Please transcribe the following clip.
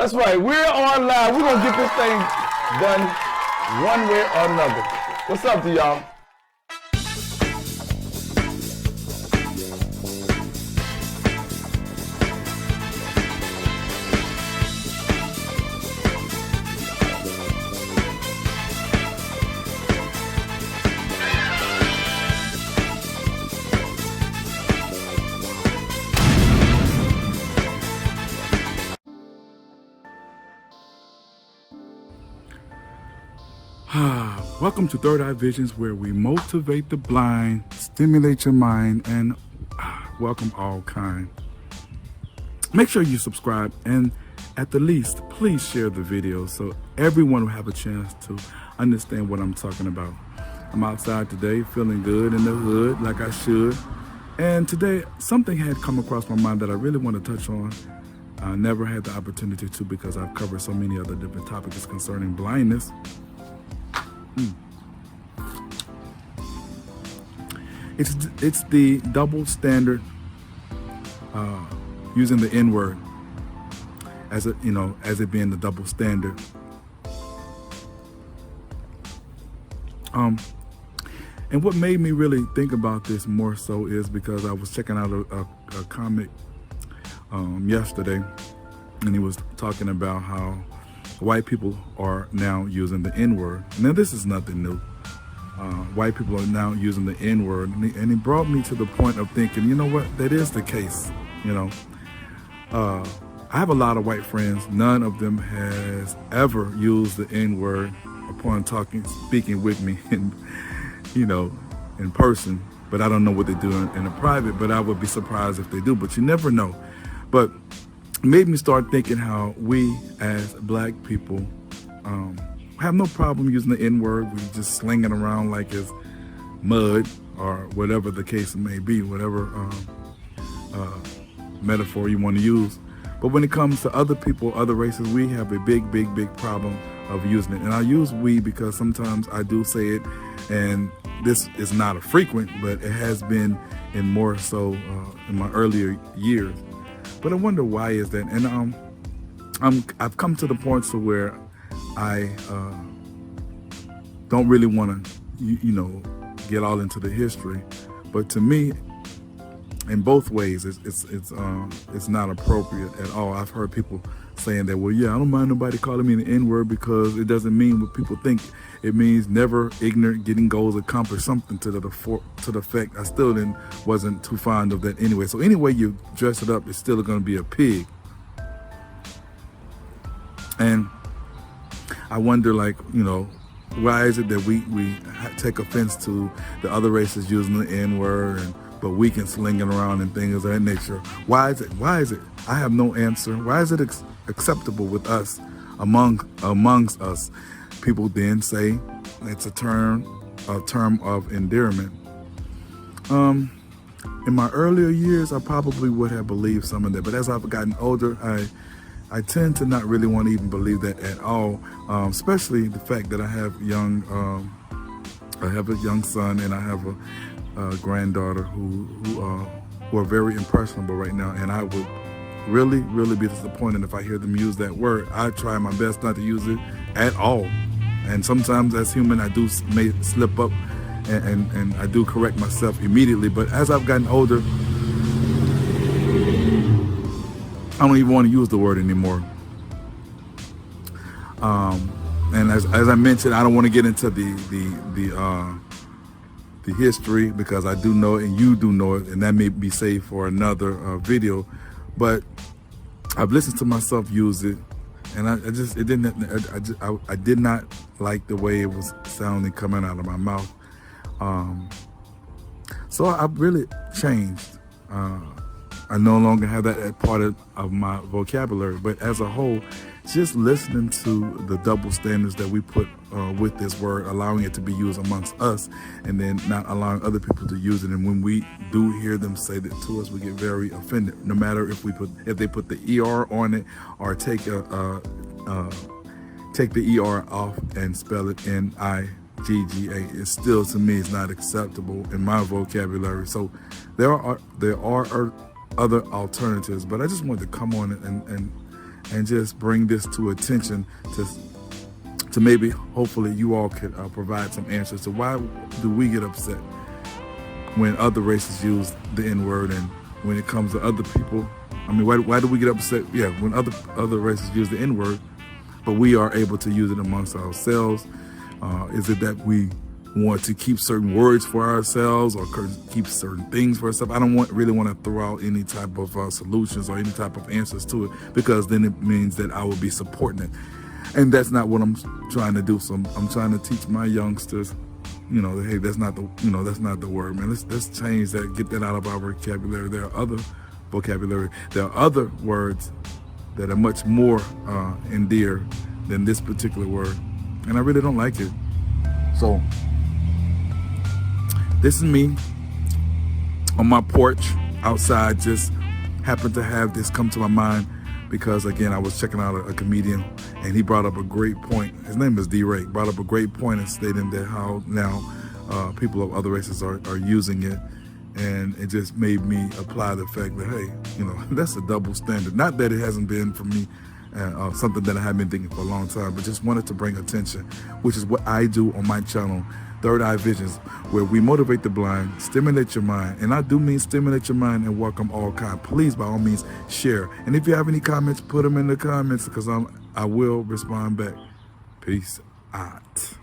That's right. We're on live. We're gonna get this thing done one way or another. What's up to y'all? Welcome to Third Eye Visions, where we motivate the blind, stimulate your mind, and welcome all kind. Make sure you subscribe, and at the least, please share the video so everyone will have a chance to understand what I'm talking about. I'm outside today, feeling good in the hood, like I should. And today, something had come across my mind that I really want to touch on. I never had the opportunity to because I've covered so many other different topics concerning blindness. It's the double standard, using the N-word as it being the double standard. And what made me really think about this more so is because I was checking out a comic yesterday, and he was talking about how white people are now using the N-word. Now, this is nothing new. White people are now using the N-word, and it brought me to the point of thinking, you know what, that is the case. I have a lot of white friends. None of them has ever used the N-word upon speaking with me in person, but I don't know what they do in a private, but I would be surprised if they do, but you never know. But it made me start thinking how we as black people have no problem using the N-word. We just sling it around like it's mud or whatever the case may be, whatever metaphor you want to use. But when it comes to other people, other races, we have a big problem of using it. And I use we because sometimes I do say it, and this is not a frequent, but it has been in more so in my earlier years. But I wonder why is that? And I've come to the point to where I don't really want to, get all into the history. But to me, in both ways, it's not appropriate at all. I've heard people saying that, well, yeah, I don't mind nobody calling me the N-word because it doesn't mean what people think. It means never ignorant, getting goals accomplished, something to the effect. I still wasn't too fond of that anyway. So anyway you dress it up, it's still going to be a pig. And I wonder, why is it that we take offense to the other races using the N-word, but we can sling it around and things of that nature? Why is it? I have no answer. Why is it acceptable with us, amongst us? People then say it's a term of endearment. In my earlier years, I probably would have believed some of that, but as I've gotten older, I tend to not really want to even believe that at all, especially the fact that I have a young son and I have a granddaughter who are very impressionable right now, and I would really be disappointed if I hear them use that word. I try my best not to use it at all, and sometimes as human I may slip up, and I do correct myself immediately. But as I've gotten older, I don't even want to use the word anymore. And as I mentioned, I don't want to get into the history because I do know it and you do know it, and that may be saved for another video. But I've listened to myself use it, and I did not like the way it was sounding coming out of my mouth. So I've really changed. I no longer have that part of my vocabulary, but as a whole, just listening to the double standards that we put with this word, allowing it to be used amongst us, and then not allowing other people to use it. And when we do hear them say that to us, we get very offended. No matter if they put the ER on it or take the ER off and spell it N-I-G-G-A, it still, to me, is not acceptable in my vocabulary. So there are other alternatives, but I just wanted to come on and just bring this to attention to maybe, hopefully, you all could provide some answers to why do we get upset when other races use the N-word, and when it comes to other people. I mean, why do we get upset? Yeah, when other races use the N-word, but we are able to use it amongst ourselves. Is it that we want to keep certain words for ourselves or keep certain things for ourselves? I don't really want to throw out any type of solutions or any type of answers to it, because then it means that I will be supporting it. And that's not what I'm trying to do. So I'm trying to teach my youngsters, hey, that's not the word, man. Let's change that, get that out of our vocabulary. There are other vocabulary. There are other words that are much more endear than this particular word. And I really don't like it. So this is me on my porch outside, just happened to have this come to my mind because, again, I was checking out a comedian, and he brought up a great point. His name is D-Ray. Brought up a great point in stating that how now people of other races are using it. And it just made me apply the fact that, hey, that's a double standard. Not that it hasn't been for me something that I have been thinking for a long time, but just wanted to bring attention, which is what I do on my channel, Third Eye Visions, where we motivate the blind, stimulate your mind. And I do mean stimulate your mind and welcome all kind. Please, by all means, share. And if you have any comments, put them in the comments, because I will respond back. Peace out.